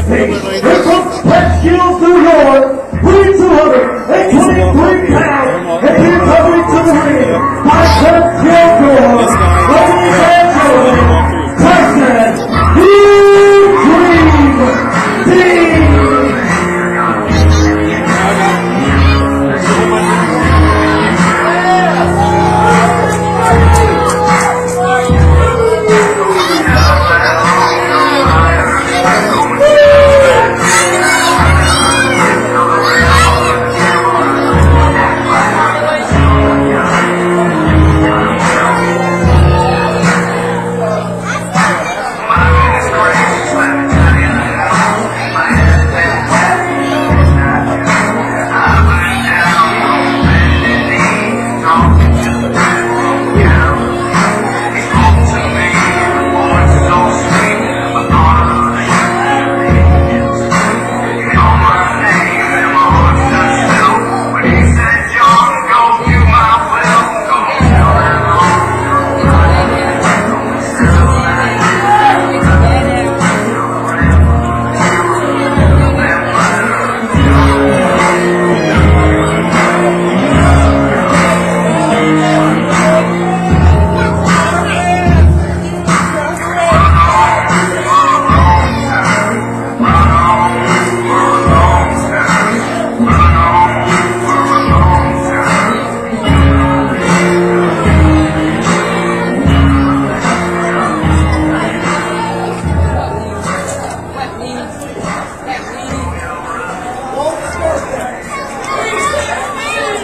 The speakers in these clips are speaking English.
Here comes Catskill New York, 223 pounds, and he's coming to the ring by Catskill New York.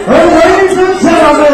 Ladies and gentlemen,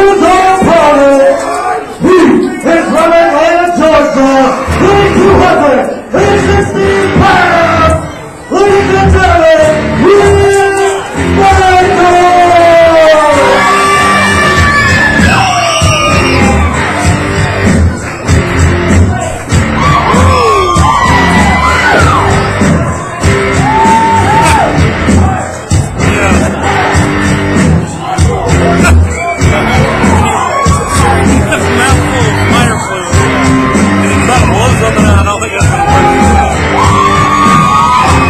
Tyson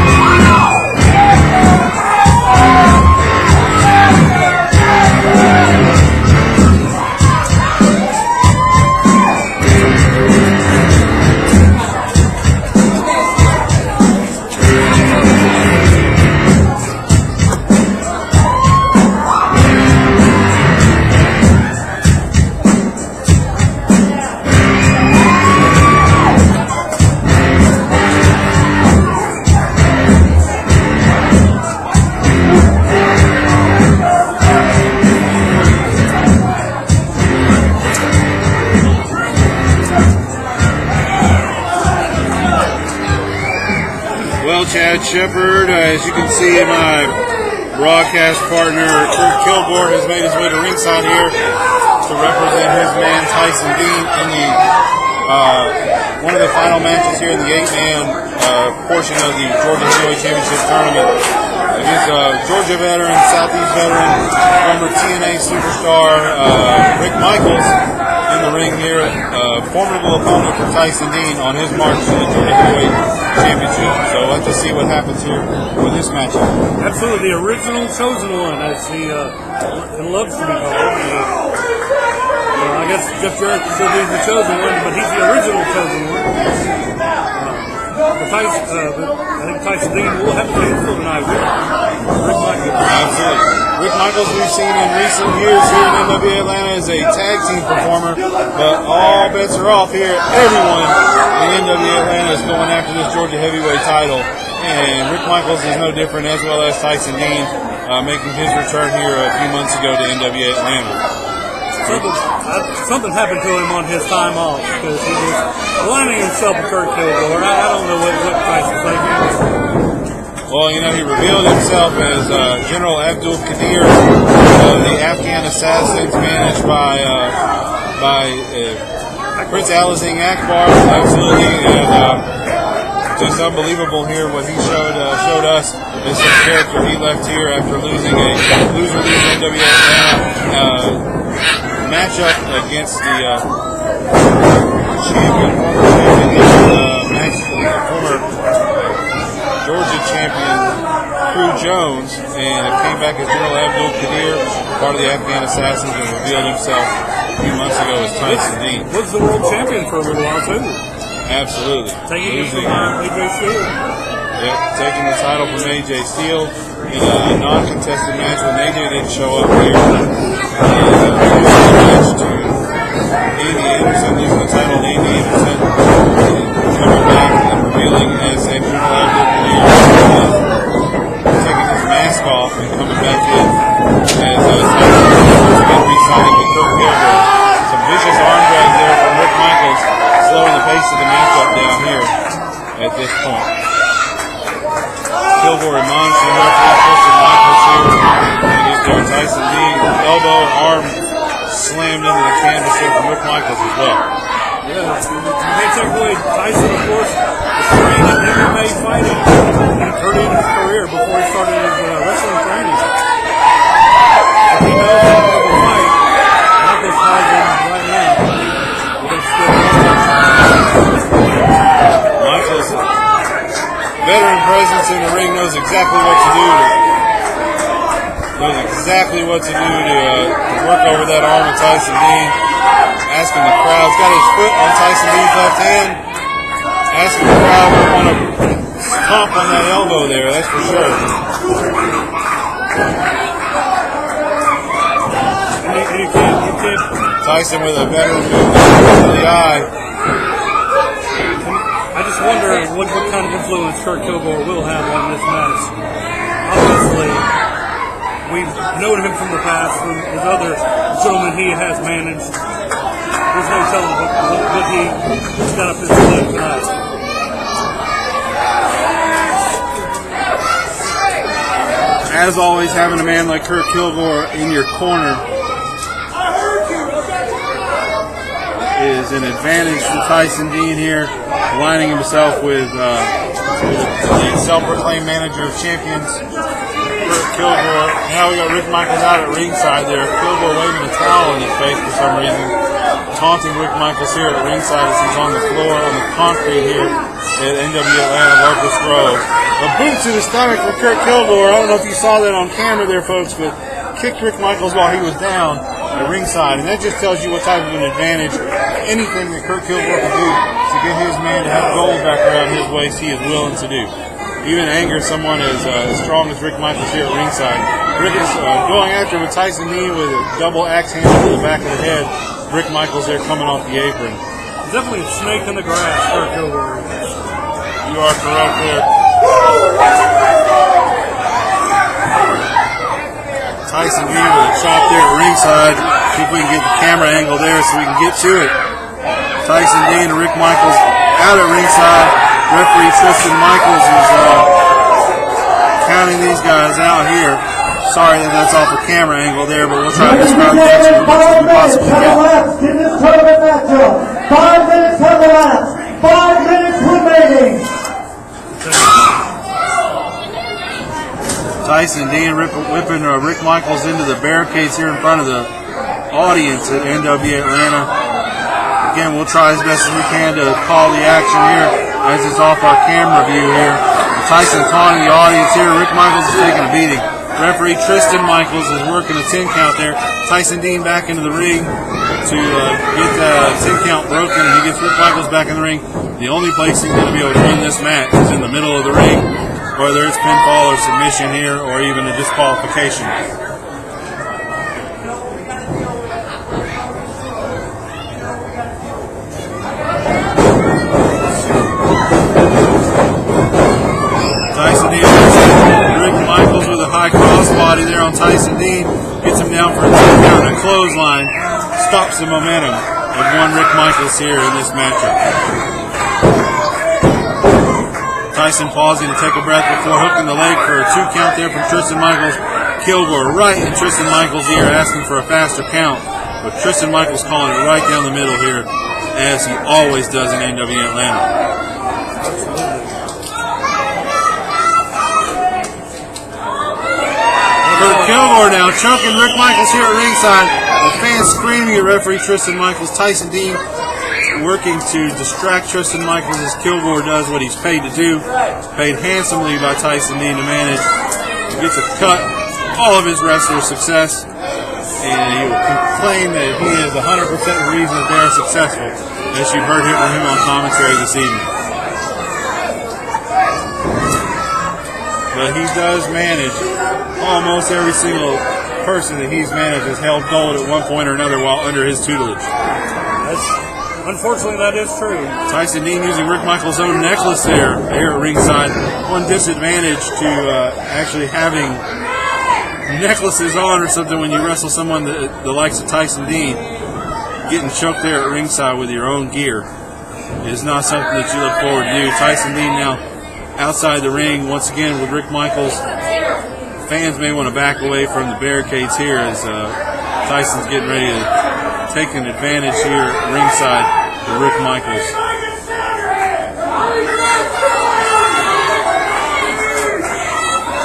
Chad Shepard. As you can see, my broadcast partner, Kurt Kilgore, has made his way to ringside here to represent his man, Tyson Dean, in the one of the final matches here in the 8-man portion of the Georgia Heavyweight Championship Tournament. He's a Georgia veteran, Southeast veteran, former TNA superstar, Rick Michaels, in the ring here. Formidable opponent for Tyson Dean on his march to the Georgia Heavyweight Championship. So let's just see what happens here with this matchup. Absolutely, the original chosen one, as he loves to be called. I guess Jeff Jarrett should be the chosen one, but he's the original chosen one. I think Tyson Dean will have to play his tonight with Rick Michaels. Absolutely. Rick Michaels, we've seen in recent years here in NWA Atlanta as a tag team performer, but all bets are off here. Everyone in NWA Atlanta is going after this Georgia Heavyweight title, and Rick Michaels is no different, as well as Tyson Dean, making his return here a few months ago to NWA Atlanta. Something happened to him on his time off because he was aligning himself with Kurt Kilgore. I don't know what Tyson's thinking. Well, you know, he revealed himself as General Abdul Qadir of the Afghan assassins managed by Prince Alizing Akbar. Absolutely, and just unbelievable here what he showed us as his character. He left here after losing a NWA Atlanta matchup against the former champion, Georgia champion Crew Jones, and it came back as General Abdul Qadir, part of the Afghan Assassins, and revealed himself a few months ago as Tyson Dean. Was the world champion for a little while too. Absolutely. Taking it from AJ Steele. Yep, taking the title from AJ Steele in a non-contested match when AJ didn't show up here. And match to Andy Anderson, losing the title to Andy Anderson, coming back and revealing as a General Abdul Qadir, taking his mask off and coming back in as Tyson once again re-signing with Kurt Kilgore. Some vicious arm drag there from Rick Michaels, slowing the pace of the matchup down here at this point. Kilgore admonishing referee Tristan Michaels here, and he's doing Tyson Dean. Elbow and arm slammed into the canvas here from Rick Michaels as well. Yeah, you can't take away Tyson, of course, the strain of MMA fighting early in his career before he started his wrestling training. If he knows how to fight, Michaels has him right now. Michaels, veteran presence in the ring, knows exactly what to do. Knows exactly what to do to work over that arm of Tyson Dean. Asking the crowd, he's got his foot on Tyson Dean's left hand. Asking the crowd to want to stomp on that elbow there, that's for sure. You can't. Tyson with a veteran move to the eye. I just wonder what kind of influence Kurt Kilgore will have on this match. Obviously, we've known him from the past, from his other gentlemen he has managed. There's no telling what he's got up his sleeve tonight. As always, having a man like Kurt Kilgore in your corner is an advantage for Tyson Dean here, aligning himself with the self-proclaimed manager of champions, Kurt Kilgore. Now we got Rick Michaels out at ringside there. Kilgore waving a towel in his face for some reason, taunting Rick Michaels here at ringside as he's on the floor, on the concrete here at NW Atlanta Locust Grove. A boot to the stomach for Kurt Kilgore. I don't know if you saw that on camera there, folks, but kicked Rick Michaels while he was down at ringside, and that just tells you what type of an advantage anything that Kurt Kilgore can do to get his man to have gold back around his waist, he is willing to do. Even anger someone as strong as Rick Michaels here at ringside. Rick is going after with Tyson Dean with a double axe handle to the back of the head. Rick Michaels there coming off the apron. Definitely a snake in the grass, Kurt Kilgore. You are correct there. Tyson Dean with a chop there at ringside. See if we can get the camera angle there so we can get to it. Tyson Dean and Rick Michaels out at ringside. Referee Tristan Michaels is counting these guys out here. Sorry that that's off the camera angle there, but we'll try to describe that as much as we possibly can. In this tournament matchup, 5 minutes have elapsed. 5 minutes remaining. Tyson Dean whipping Rick Michaels into the barricades here in front of the audience at NW Atlanta. Again, we'll try as best as we can to call the action here as it's off our camera view here. Tyson taunting the audience here. Rick Michaels is taking a beating. Referee Tristan Michaels is working a 10 count there. Tyson Dean back into the ring to get the 10 count broken, and he gets Rick Michaels back in the ring. The only place he's going to be able to win this match is in the middle of the ring, whether it's pinfall or submission here or even a disqualification. Tyson Dean, Rick Michaels with a high crossbody there on Tyson Dean, gets him down for a 10 count and a clothesline, stops the momentum of one Rick Michaels here in this matchup. Tyson pausing to take a breath before hooking the leg for a 2 count there from Tristan Michaels. Kilgore right in Tristan Michaels' ear asking for a faster count, but Tristan Michaels calling it right down the middle here as he always does in NW Atlanta. Kurt Kilgore now choking Rick Michaels here at ringside. The fans screaming at referee Tristan Michaels. Tyson Dean working to distract Tristan Michaels as Kilgore does what he's paid to do. Paid handsomely by Tyson Dean to manage. He gets to cut all of his wrestlers' success, and he will complain that he is 100% the reason that they are successful, as you've heard from him on commentary this evening. But he does manage almost every single person that he's managed has held gold at one point or another while under his tutelage. Unfortunately, that is true. Tyson Dean using Rick Michaels' own necklace there at ringside. One disadvantage to actually having necklaces on or something when you wrestle someone the likes of Tyson Dean. Getting choked there at ringside with your own gear is not something that you look forward to do. Tyson Dean now outside the ring once again with Rick Michaels. Fans may want to back away from the barricades here as Tyson's getting ready to take an advantage here at ringside with Rick Michaels.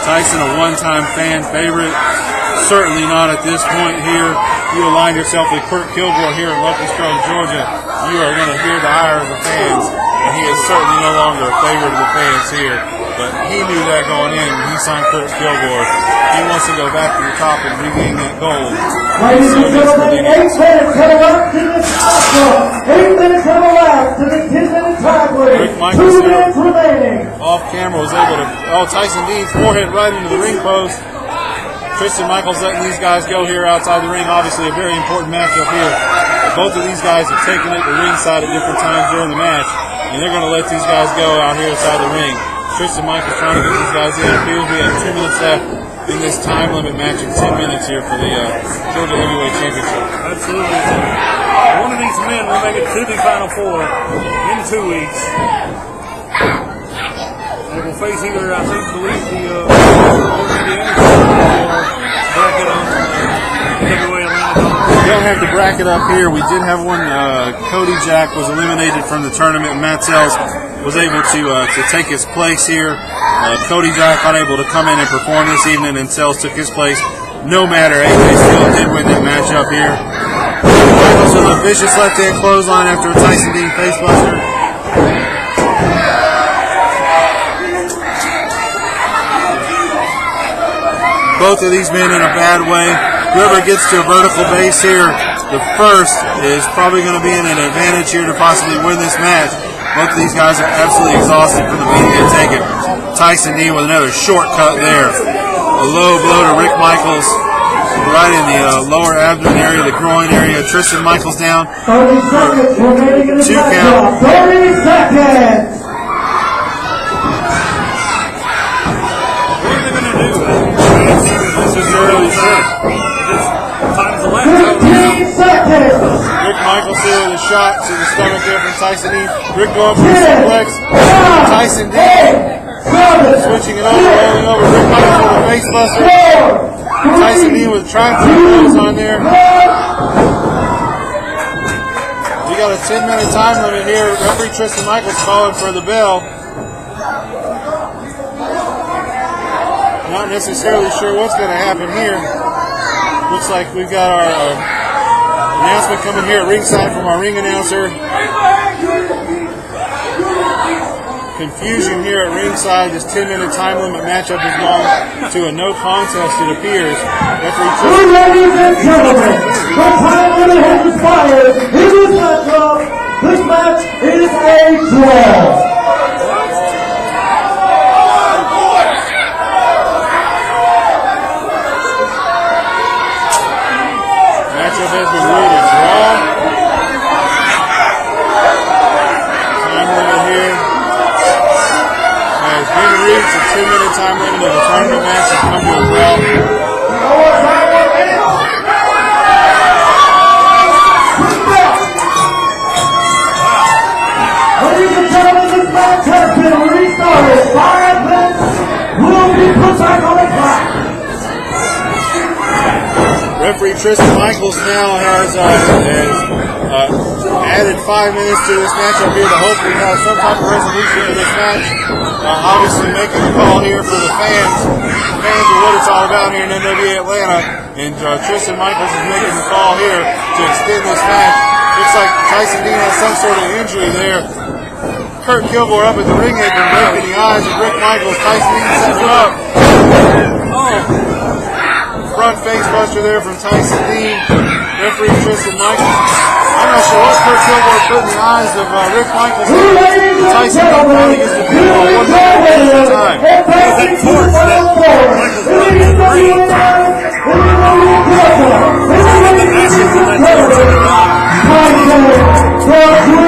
Tyson, a one-time fan favorite, certainly not at this point here. You align yourself with Kurt Kilgore here in Locustgrove, Georgia, you are going to hear the ire of the fans, and he is certainly no longer a favorite of the fans here. But he knew that going in when he signed Kurt Kilgore. He wants to go back to the top and regain that gold. Ladies and gentlemen, 8 minutes have elapsed in this matchup. 8 minutes have elapsed in the 10-minute time limit. 2 minutes remaining. Off camera was able to, Tyson Dean's forehead right into the ring post. Tristan Michaels letting these guys go here outside the ring. Obviously a very important matchup here. Both of these guys have taken it to ringside at different times during the match, and they're going to let these guys go out here outside the ring. Tristan Michaels trying to get these guys in. It appears we have 2 minutes left in this time limit match of 10 minutes here for the Georgia Heavyweight Championship. Absolutely. One of these men will make it to the Final Four in 2 weeks. They will face either, I believe, the Indiana or bracket on Heavyweight Atlanta. We don't have the bracket up here. We did have one. Cody Jack was eliminated from the tournament. Matt Sells was able to take his place here. Cody Jack unable to come in and perform this evening, and Sells took his place. No matter, AJ still did win that matchup here. Michaels with a vicious left-hand clothesline after a Tyson Dean facebuster. Both of these men in a bad way. Whoever gets to a vertical base here, the first is probably going to be in an advantage here to possibly win this match. Both of these guys are absolutely exhausted from the beating they've taken. Tyson Dean with another shortcut there. A low blow to Rick Michaels right in the lower abdomen area, the groin area. Tristan Michaels down. 30 seconds remaining in the matchup. 30 seconds. What are they going to do? This is early shot. Time's 15 seconds. Rick Michaels here with a shot to the stomach there from Tyson Dean. Rick going for the suplex. Tyson Dean switching it over, rolling over. Rick Michaels with a face buster. Tyson Dean with triangle on there. We got a 10-minute time limit here. Referee Tristan Michaels calling for the bell. Not necessarily sure what's going to happen here. Looks like we've got our announcement coming here at ringside from our ring announcer. Confusion here at ringside. This 10-minute time limit matchup has gone to a no contest, it appears. Ladies and gentlemen, the time limit has expired in this matchup. This match is a draw. Matchup has been ruled a draw. Time limit here has been reached. A 2-minute time limit of the tournament match has come to a draw. Ladies and gentlemen, this match has been restarted. 5 minutes will be put back on the clock. Referee Tristan Michaels now has added 5 minutes to this matchup here to hopefully have some type of resolution to this match. Obviously making a call here for the fans. The fans are what it's all about here in NWA Atlanta. And Tristan Michaels is making the call here to extend this match Looks like Tyson Dean has some sort of injury there. Kurt Kilgore up at the ring apron, breaking the eyes of Rick Michaels. Tyson Dean setting him up. Front face buster there from Tyson Dean. Referee Tristan Michaels. I'm not sure what Kurt Kilgore put in the eyes of Rick Michaels. Tyson Dean probably gets the people on one at a time. That torch that Michaels brought to the ring. Asking for that torch in the ring.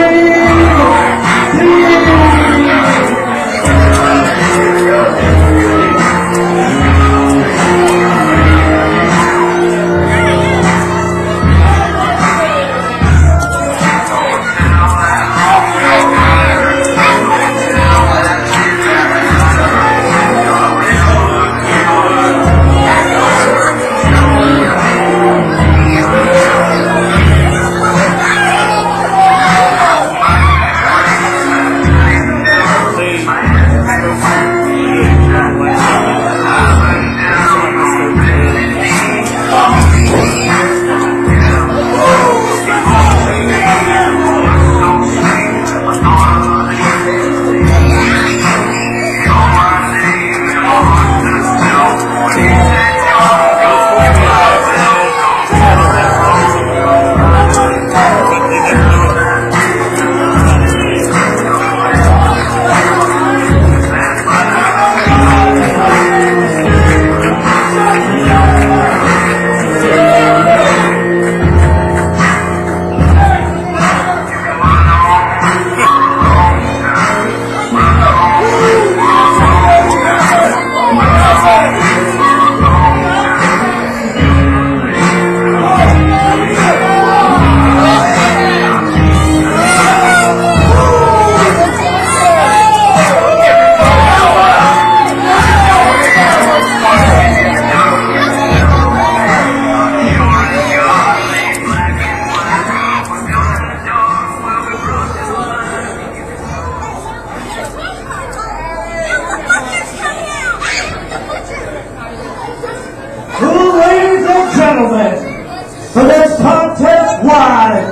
For this contest live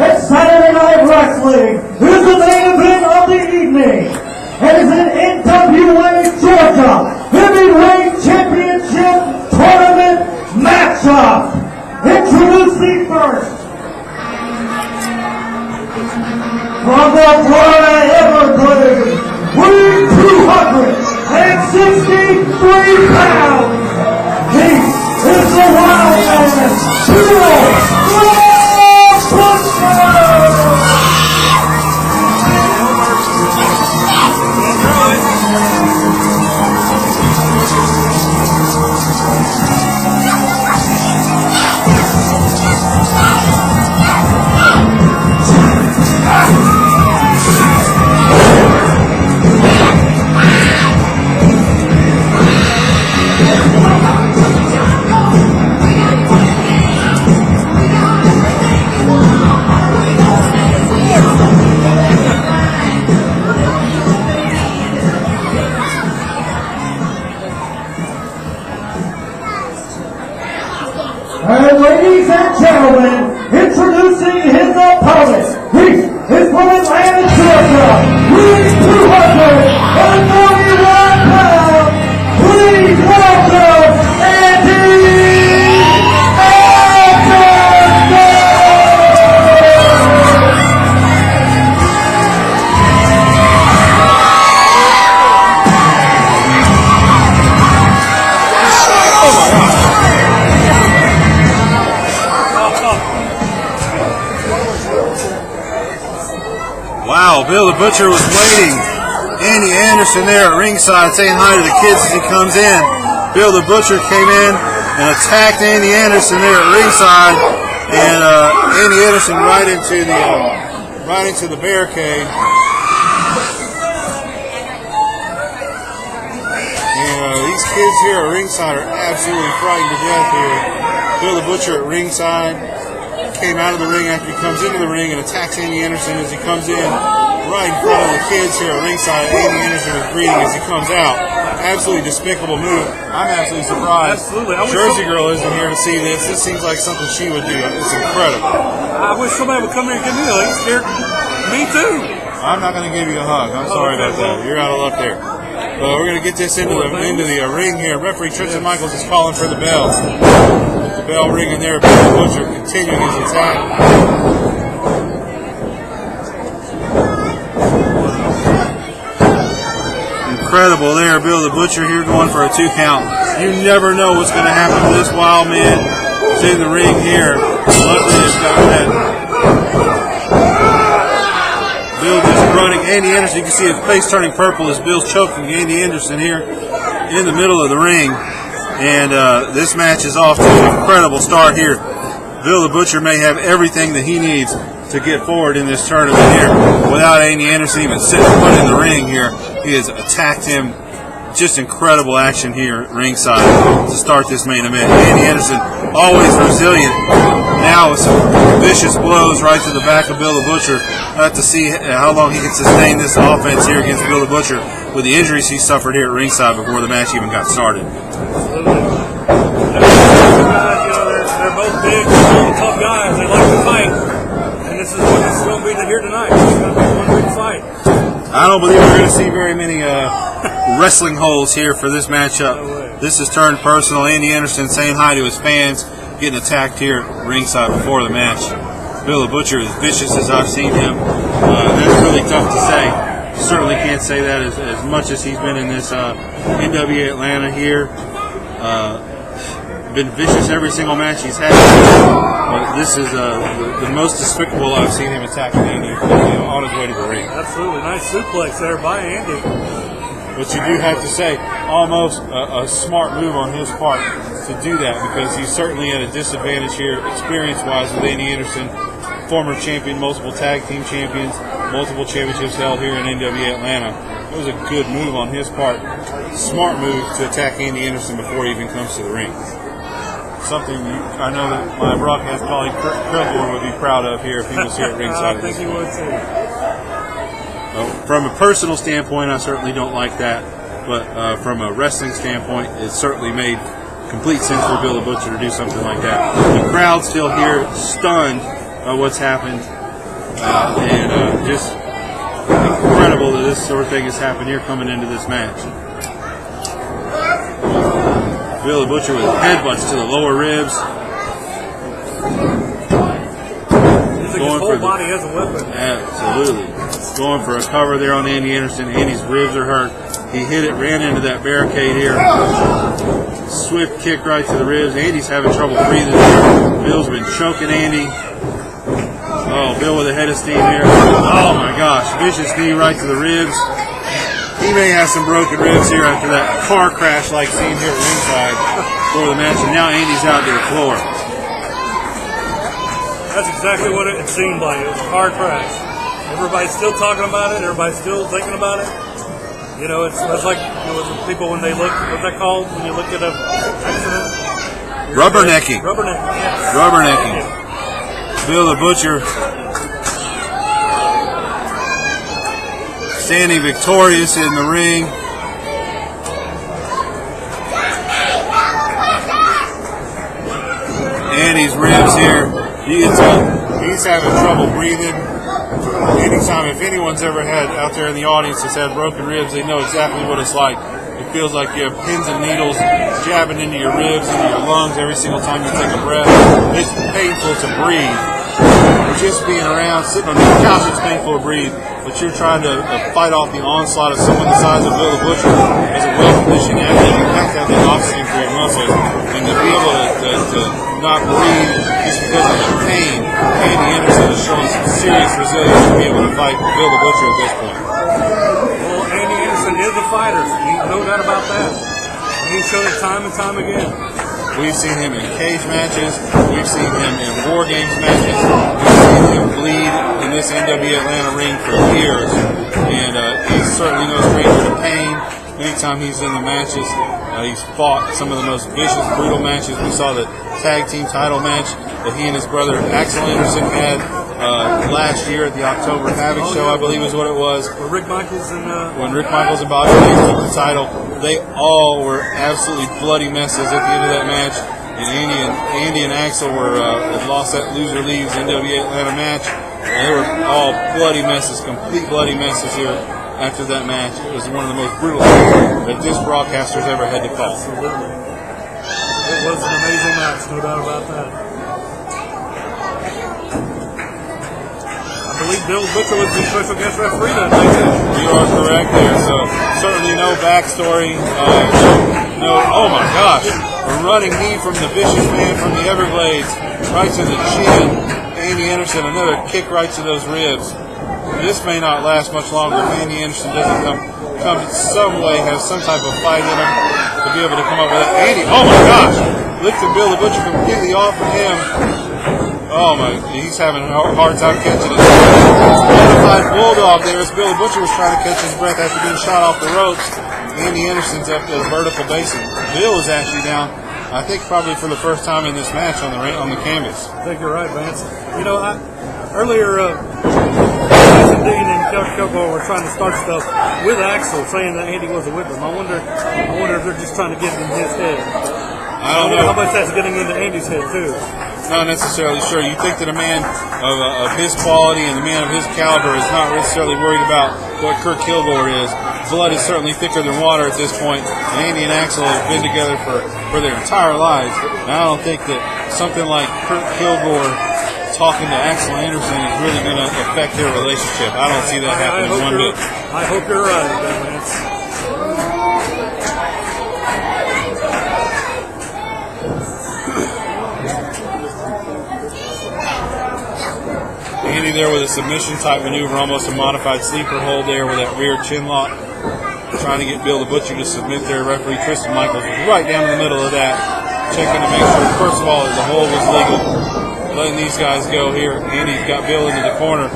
at Saturday Night Wrestling is the main event of the evening. It is an NWA Georgia Heavyweight Championship Tournament matchup. Introducing first, from the Florida Everglades, weighing 263 pounds, he is the Wild Man, Bill And ladies and gentlemen, introducing his opponent. He is from Atlanta, Georgia. Weighing 241 pounds. Please welcome Andy Wow, Bill the Butcher was waiting. Andy Anderson there at ringside saying hi to the kids as he comes in. Bill the Butcher came in and attacked Andy Anderson there at ringside, and Andy Anderson right into the barricade. And these kids here at ringside are absolutely frightened to death here. Bill the Butcher at ringside came out of the ring after he comes into the ring and attacks Andy Anderson as he comes in right in front of the kids here at ringside. Andy Anderson was greeting as he comes out. Absolutely despicable move. I'm absolutely surprised. Absolutely. Jersey Girl isn't here to see this. This seems like something she would do. It's incredible. I wish somebody would come here and give me a hug. It scared me too. I'm not going to give you a hug. I'm sorry about that. You're out of luck there. But we're going to get this into the ring here. Referee Tristan Michaels is calling for the bell. With the bell ringing there, Billy Butcher continuing his attack. Incredible there, Bill the Butcher here going for a 2 count. You never know what's going to happen to this wild man. He's in the ring here. Luckily, it's got that. Bill just running. Andy Anderson, you can see his face turning purple as Bill's choking Andy Anderson here in the middle of the ring. And this match is off to an incredible start here. Bill the Butcher may have everything that he needs to get forward in this tournament here without Andy Anderson even setting foot in the ring here. He has attacked him. Just incredible action here at ringside to start this main event. Andy Anderson always resilient. Now with some vicious blows right to the back of Bill the Butcher. We'll have to see how long he can sustain this offense here against Bill the Butcher with the injuries he suffered here at ringside before the match even got started. They're both big, strong, tough guys. They like to fight. And this is what this is going to be here tonight. It's going to be one big fight. I don't believe we're going to see very many wrestling holes here for this matchup. This has turned personal. Andy Anderson saying hi to his fans, getting attacked here at ringside before the match. Bill the Butcher, as vicious as I've seen him, that's really tough to say. Certainly can't say that as much as he's been in this NWA Atlanta here. Been vicious every single match he's had. But this is the most despicable I've seen him attacking Andy on his way to the ring. Absolutely. Nice suplex there by Andy. But you do have to say, almost a smart move on his part to do that, because he's certainly at a disadvantage here experience-wise with Andy Anderson, former champion, multiple tag team champions, multiple championships held here in NWA Atlanta. It was a good move on his part. Smart move to attack Andy Anderson before he even comes to the ring. Something I know that my broadcast colleague Kurt Kilgore would be proud of here if he was here at ringside. I think he would too. From a personal standpoint, I certainly don't like that, but from a wrestling standpoint, it certainly made complete sense for Bill the Butcher to do something like that. The crowd's still here, stunned by what's happened, and just incredible that this sort of thing has happened here coming into this match. Bill the Butcher with headbutts to the lower ribs. His whole body has a weapon. Absolutely. Going for a cover there on Andy Anderson. Andy's ribs are hurt. He hit it, ran into that barricade here. Swift kick right to the ribs. Andy's having trouble breathing there. Bill's been choking Andy. Oh, Bill with a head of steam here. Oh my gosh. Vicious knee right to the ribs. He may have some broken ribs here after that car crash like seen here at ringside for the match. And now Andy's out to the floor. That's exactly what it seemed like. It was a car crash. Everybody's still talking about it. Everybody's still thinking about it. You know, it's like people when they look, what's that called? When you look at an accident? Rubbernecking. Rubbernecking, yes. Rubbernecking. Bill the Butcher standing victorious in the ring. Andy's ribs here. You can tell he's having trouble breathing. Anytime, if anyone's ever had out there in the audience that's had broken ribs, they know exactly what it's like. It feels like you have pins and needles jabbing into your ribs, into your lungs every single time you take a breath. It's painful to breathe. Just being around, sitting on the couch, it's painful to breathe. But you're trying to fight off the onslaught of someone the size of Bill the Butcher. As a well-conditioned athlete, you have to have that oxygen for your muscles. And to be able to not breathe just because of the pain, Andy Anderson is showing some serious resilience to be able to fight Bill the Butcher at this point. Well, Andy Anderson is a fighter. No doubt about that. He's shown it time and time again. We've seen him in cage matches. We've seen him in War Games matches. We've seen him bleed in this NWA Atlanta ring for years. And he's certainly no stranger to pain. Anytime he's in the matches, he's fought some of the most vicious, brutal matches. We saw the tag team title match that he and his brother Axel Anderson had last year at the October Havoc show, I believe is what it was. Rick Michaels and when Rick Michaels and Bobby Lee took the title, they all were absolutely bloody messes at the end of that match. And Andy and Axel had lost that loser leaves NWA Atlanta match. And they were all bloody messes, complete bloody messes here after that match. It was one of the most brutal things that this broadcaster's ever had to call. Absolutely. It was an amazing match, no doubt about that. I believe Bill Butcher was the special guest referee that night. You are correct there. So certainly no backstory. Oh my gosh. A running knee from the Vicious Man from the Everglades, right to the chin. Andy Anderson, another kick right to those ribs. This may not last much longer if Andy Anderson doesn't come in some way, have some type of fight in him to be able to come up with that. Andy, oh my gosh, lifted Bill the Butcher completely off of him. Oh my, he's having a hard time catching it. Modified bulldog there as Bill the Butcher was trying to catch his breath after being shot off the ropes. Andy Anderson's up to the vertical basin. Bill is actually down, I think probably for the first time in this match on the canvas. I think you're right, Vance. You know, earlier Tyson Dean and Kilgore were trying to start stuff with Axel, saying that Andy wasn't with them. I wonder if they're just trying to get in his head. I don't know how much that's getting into Andy's head too. Not necessarily sure. You think that a man of his quality and a man of his caliber is not necessarily worried about what Kurt Kilgore is. Blood is certainly thicker than water at this point. And Andy and Axel have been together for their entire lives. And I don't think that something like Kurt Kilgore talking to Axel Anderson is really going to affect their relationship. I don't see that happening one bit. I hope you're right, Vance. Andy there with a submission type maneuver, almost a modified sleeper hold there with that rear chin lock, trying to get Bill the Butcher to submit there. Referee Tristan Michaels was right down in the middle of that, checking to make sure, first of all, that the hold was legal, letting these guys go here. Andy's got Bill into the corner,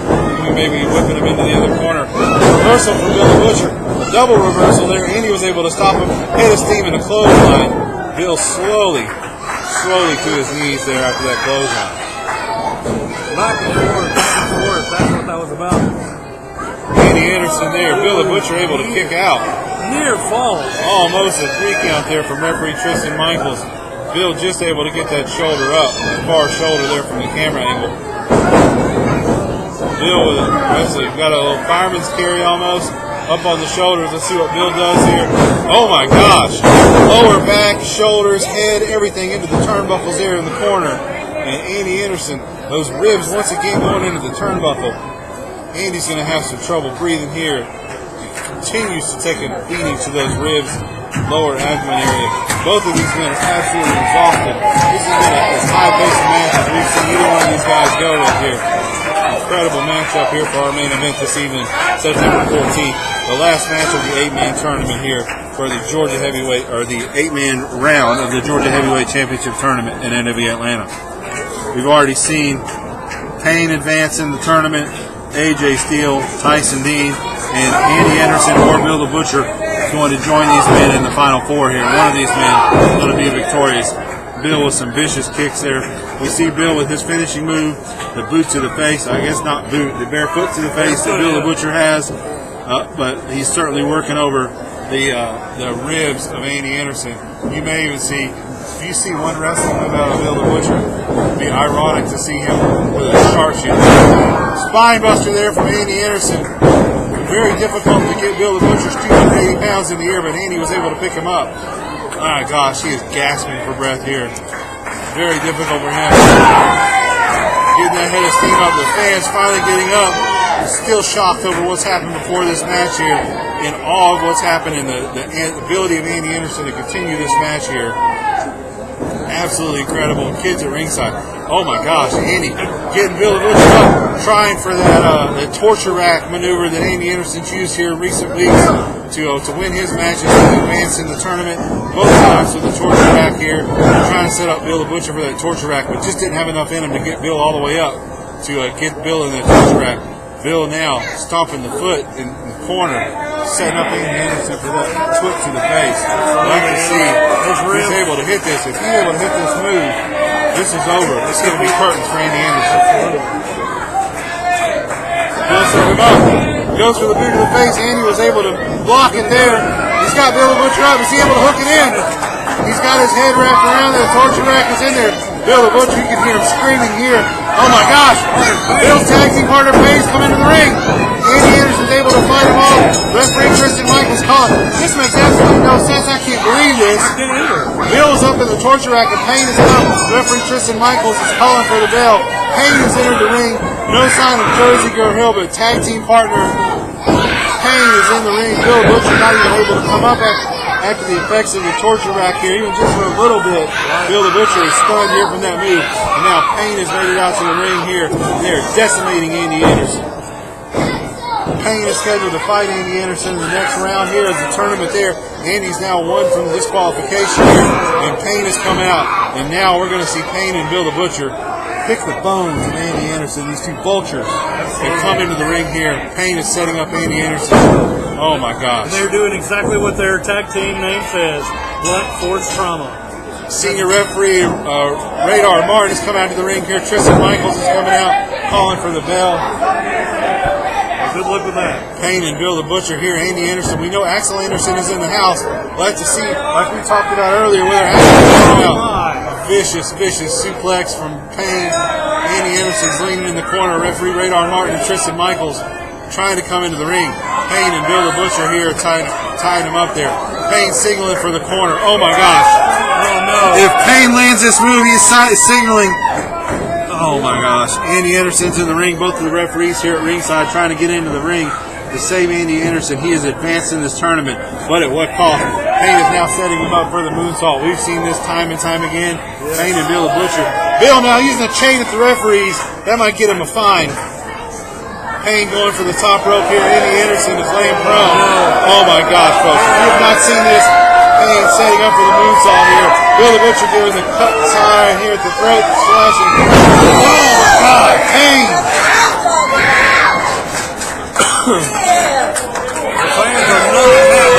maybe whipping him into the other corner. Reversal from Bill the Butcher, a double reversal there. Andy was able to stop him, hit his team in the clothesline. Bill slowly to his knees there after that clothesline. Back and forth, that's what that was about. Andy Anderson there, Bill the Butcher able to kick out. Near fall. Almost a 3 count there from referee Tristan Michaels. Bill just able to get that shoulder up, that far shoulder there from the camera angle. Bill with it, Wesley got a little fireman's carry almost, up on the shoulders. Let's see what Bill does here. Oh my gosh. Lower back, shoulders, head, everything into the turnbuckles there in the corner. And Andy Anderson, those ribs once again going into the turnbuckle. Andy's going to have some trouble breathing here. He continues to take a beating to those ribs, lower abdomen area. Both of these men are absolutely exhausted. This has been as high-paced a match as we've seen either one of these guys go with here. Incredible matchup here for our main event this evening, September 14th. The last match of the 8-man tournament here for the Georgia Heavyweight, or the 8-man round of the Georgia Heavyweight Championship Tournament in NWA Atlanta. We've already seen Payne advance in the tournament, AJ Steele, Tyson Dean, and Andy Anderson or Bill the Butcher going to join these men in the Final Four here. One of these men is going to be victorious. Bill with some vicious kicks there. We see Bill with his finishing move, the boot to the face. I guess not boot, the bare foot to the face that Bill the Butcher has. But he's certainly working over the ribs of Andy Anderson. You may even see, if you see one wrestling move out of Bill the Butcher, it'd be ironic to see him with a sharpshooter. Spine buster there from Andy Anderson. Very difficult to get Bill the Butcher's 280 pounds in the air, but Andy was able to pick him up. Oh my gosh, he is gasping for breath here. Very difficult for him. Getting that head of steam up. The fans finally getting up. Still shocked over what's happened before this match here. In awe of what's happened and the ability of Andy Anderson to continue this match here. Absolutely incredible. Kids at ringside. Oh my gosh, Andy getting Bill the Butcher up, trying for that torture rack maneuver that Andy Anderson's used here in recent weeks to win his matches and advance in the tournament. Both times with the torture rack here, trying to set up Bill the Butcher for that torture rack, but just didn't have enough in him to get Bill all the way up to get Bill in the torture rack. Bill now stomping the foot in the corner, setting up Andy Anderson for that twist to the face. Like to see if he's able to hit this. If he's able to hit this move, this is over. It's going to be curtains for Andy Anderson. Bill set him up. Goes for the boot to the face. Andy was able to block it there. He's got Bill the Butcher up. Is he able to hook it in? He's got his head wrapped around there. The torture rack is in there. Bill the Butcher, you can hear him screaming here. Oh my gosh! Bill's tag team partner Page come into the ring. Andy Anderson's able to fight him off. Referee Tristan Michaels calling. This makes absolutely no sense. I can't believe this. Bill's up in the torture rack and Payne is out. Referee Tristan Michaels is calling for the bell. Payne has entered the ring. No sign of Jersey Girl Hill, but tag team partner Payne is in the ring. Bill Butcher not even able to come up after the effects of the torture rack here, even just for a little bit. Bill the Butcher is stunned here from that move. And now Payne has made it out to the ring here. They're decimating Andy Anderson. Payne is scheduled to fight Andy Anderson in the next round here as the tournament there. Andy's now won from disqualification here, and Payne has come out. And now we're going to see Payne and Bill the Butcher pick the bones of Andy Anderson, these two vultures. They come into the ring here. Payne is setting up Andy Anderson. Oh my gosh. And they're doing exactly what their tag team name says, blunt force trauma. Senior referee Radar Martin has come out to the ring here. Tristan Michaels is coming out, calling for the bell. Good luck with that. Payne and Bill the Butcher here. Andy Anderson. We know Axel Anderson is in the house. We'll have to see, like we talked about earlier, whether Axel is coming out. A vicious suplex from Payne. Andy Anderson's leaning in the corner. Referee Radar Martin and Tristan Michaels trying to come into the ring. Payne and Bill the Butcher here tying him up there. Payne signaling for the corner. Oh my gosh. Oh no. If Payne lands this move, he's signaling. Oh my gosh. Andy Anderson's in the ring. Both of the referees here at ringside trying to get into the ring to save Andy Anderson. He is advanced in this tournament, but at what cost? Payne is now setting him up for the moonsault. We've seen this time and time again. Yes. Payne and Bill the Butcher. Bill now using a chain at the referees. That might get him a fine. Payne going for the top rope here. Andy Anderson is laying prone. Oh my gosh, folks. If you have not seen this, Payne setting up for the moonsault here. Bill the Butcher doing the cut sign here at the throat, slashing. Oh my God, Payne!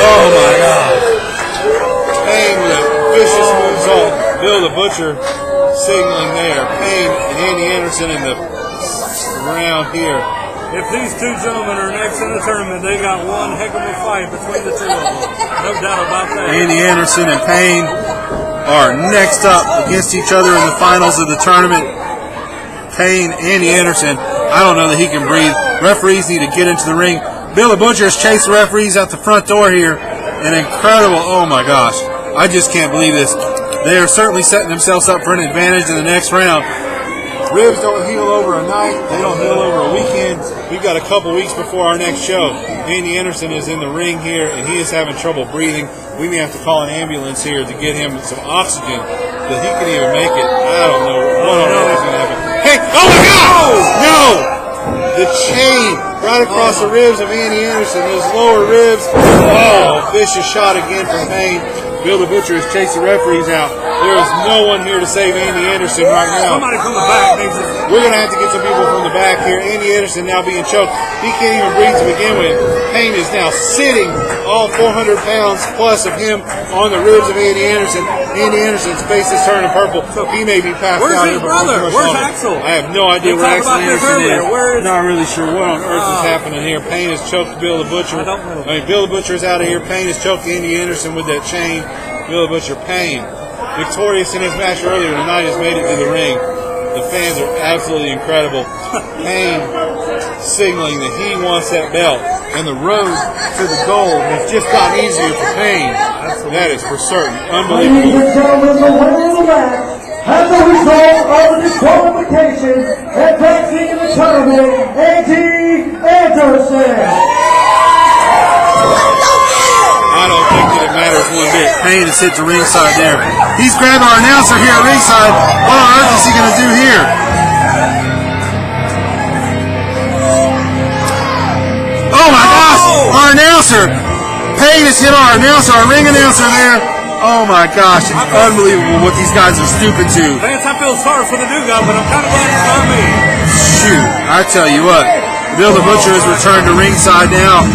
Oh my God. Payne with a vicious moonsault. Bill the Butcher signaling there. Payne and Andy Anderson in the round here. If these two gentlemen are next in the tournament, they got one heck of a fight between the two of them. No doubt about that. Andy Anderson and Payne are next up against each other in the finals of the tournament. Payne, Andy Anderson, I don't know that he can breathe. Referees need to get into the ring. Bill the Butcher has chased the referees out the front door here. An incredible, oh my gosh. I just can't believe this. They are certainly setting themselves up for an advantage in the next round. Ribs don't heal over a night. They don't heal over a weekend. We've got a couple weeks before our next show. Andy Anderson is in the ring here, and he is having trouble breathing. We may have to call an ambulance here to get him some oxygen that he can even make it. I don't know what on earth is going to happen. Hey, oh my God! No! The chain right across the ribs of Andy Anderson. Those lower ribs. Oh, vicious shot again from Payne. Bill the Butcher has chased the referees out. There is no one here to save Andy Anderson right now. Somebody from the back needs it. We're going to have to get some people from the back here. Andy Anderson now being choked. He can't even breathe to begin with. Payne is now sitting, all 400 pounds plus of him on the ribs of Andy Anderson. Andy Anderson's face is turning purple. He may be passed out here. Where's his brother? Where's Axel? I have no idea where Axel Anderson is. Where is Not really sure what on earth is happening here. Payne has choked Bill the Butcher. I don't know. Bill the Butcher is out of here. Payne has choked Andy Anderson with that chain. Bill the Butcher, Payne, victorious in his match earlier tonight, has made it to the ring. The fans are absolutely incredible. Payne signaling that he wants that belt. And the road to the gold has just gotten easier for Payne. That is for certain. Ladies Unbelievable. and gentlemen, the winner of the match, as a result of the disqualification, advancing in the tournament, Andy Anderson. I don't think that it matters one bit. Payne has hit the ringside there. He's grabbed our announcer here at ringside. What on earth is he going to do here? Oh my gosh! Our announcer! Payne has hit our announcer, our ring announcer there. Oh my gosh, it's unbelievable what these guys are stooping to. Vance, I feel sorry for the new guy, but I'm kind of glad it's not me. Shoot, I tell you what. Bill the Butcher has returned to ringside now.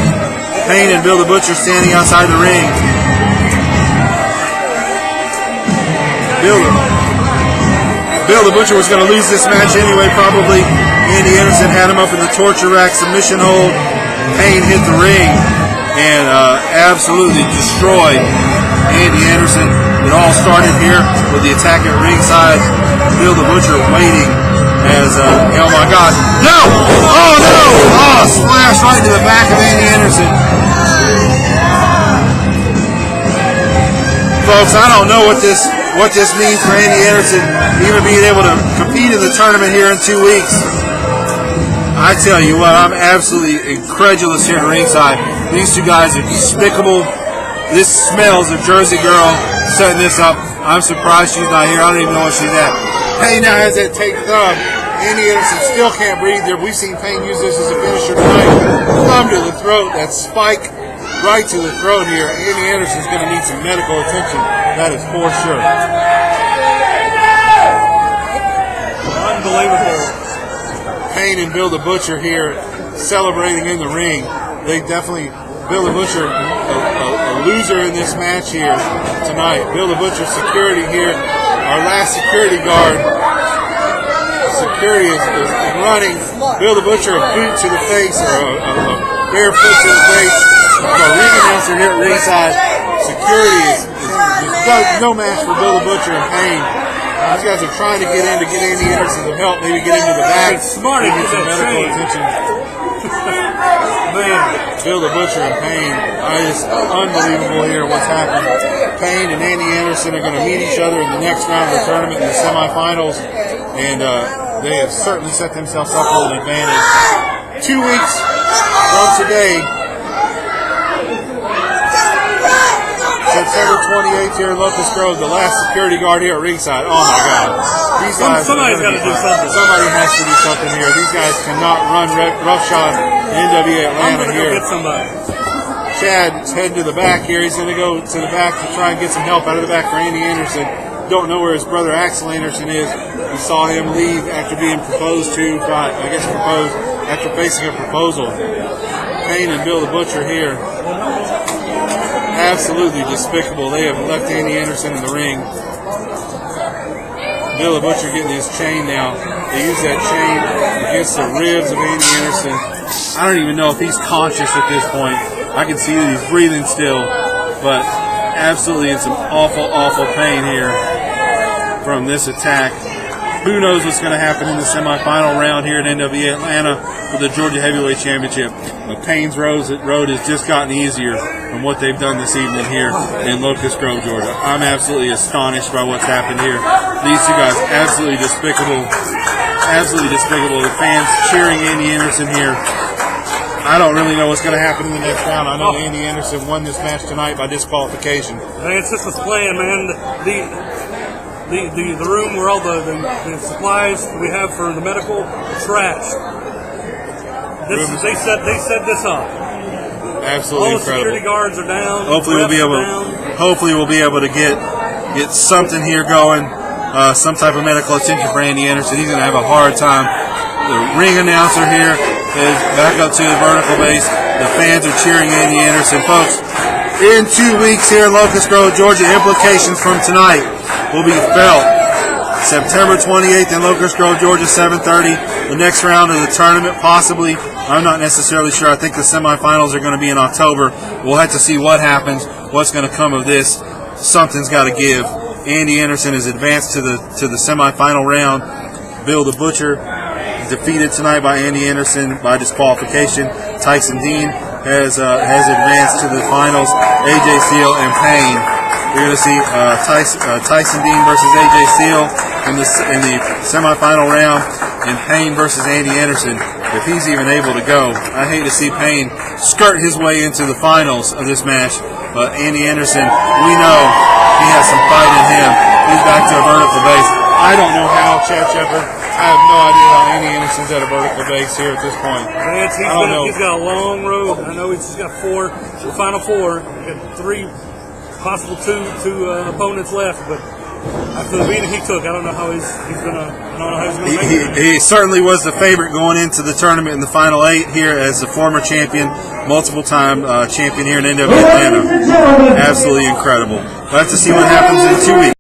Payne and Bill the Butcher standing outside the ring. Bill Bill the Butcher was going to lose this match anyway, probably. Andy Anderson had him up in the torture rack submission hold. Payne hit the ring and absolutely destroyed Andy Anderson. It all started here with the attack at ringside. Bill the Butcher waiting as, oh my God, no! Oh no! Oh, splash right to the back of Andy Anderson. Folks, I don't know what this means for Andy Anderson, even being able to compete in the tournament here in 2 weeks. I tell you what, I'm absolutely incredulous here at ringside. These two guys are despicable. This smells of Jersey Girl setting this up. I'm surprised she's not here. I don't even know where she's at. Payne now has that take thumb. Andy Anderson still can't breathe there. We've seen Payne use this as a finisher tonight. Thumb to the throat. That spike right to the throat here. Andy Anderson's going to need some medical attention. That is for sure. Unbelievable. Payne and Bill the Butcher here celebrating in the ring. They definitely, Bill the Butcher, a loser in this match here tonight. Bill the Butcher security here. Our last security guard. Security is running. Bill the Butcher, a boot to the face, or a bare foot to the face. The ring announcer here at ringside. Security is no match for Bill the Butcher and Payne. These guys are trying to get in to get Andy Anderson some help, maybe get into the back. It's smart to get some medical attention. Man. Bill the Butcher and Payne, it's unbelievable here what's happened. Payne and Andy Anderson are going to meet each other in the next round of the tournament in the semifinals, and they have certainly set themselves up with an advantage. 2 weeks from today, September 28th here in Locust Grove, the last security guard here at ringside. Oh my God. These guys Somebody's got to do something. Somebody has to do something here. These guys cannot run roughshod NWA Atlanta here. Get somebody. Chad's heading to the back here. He's going to go to the back to try and get some help out of the back for Andy Anderson. Don't know where his brother Axel Anderson is. We saw him leave after being proposed to, proposed after facing a proposal. Payne and Bill the Butcher here. Absolutely despicable. They have left Andy Anderson in the ring. Bill the Butcher getting his chain now. They use that chain against the ribs of Andy Anderson. I don't even know if he's conscious at this point. I can see that he's breathing still, but absolutely in some awful, awful pain here from this attack. Who knows what's going to happen in the semifinal round here at NWA Atlanta for the Georgia Heavyweight Championship. But Payne's road has just gotten easier from what they've done this evening here in Locust Grove, Georgia. I'm absolutely astonished by what's happened here. These two guys, absolutely despicable. Absolutely despicable. The fans cheering Andy Anderson here. I don't really know what's going to happen in the next round. I know Andy Anderson won this match tonight by disqualification. Man, it's just a plan, man. The room where all the supplies we have for the medical trash. They set this up. Absolutely all the incredible. Security guards are down. Hopefully we'll be able to get something here going. Some type of medical attention for Andy Anderson. He's going to have a hard time. The ring announcer here is back up to the vertical base. The fans are cheering Andy Anderson. Folks, in 2 weeks here in Locust Grove, Georgia, implications from tonight will be felt. September 28th in Locust Grove, Georgia, 7:30. The next round of the tournament, possibly. I'm not necessarily sure. I think the semifinals are going to be in October. We'll have to see what happens, what's going to come of this. Something's got to give. Andy Anderson is advanced to the semifinal round. Bill the Butcher defeated tonight by Andy Anderson by disqualification. Tyson Dean has advanced to the finals. AJ Seal and Payne. You're going to see Tyson Dean versus AJ Seal in the semifinal round, and Payne versus Andy Anderson. If he's even able to go, I hate to see Payne skirt his way into the finals of this match. But Andy Anderson, we know he has some fight in him. He's back to a vertical base. I don't know how, Chad Shepard. I have no idea how Andy Anderson's at a vertical base here at this point. He's got a long road. I know he's just got the final four. He's got three, possible two opponents left, but after the beating he took, I don't know how he's gonna make it. He certainly was the favorite going into the tournament in the final 8 here as the former champion, multiple-time champion here in NWA Atlanta. Absolutely incredible. We'll have to see what happens in 2 weeks.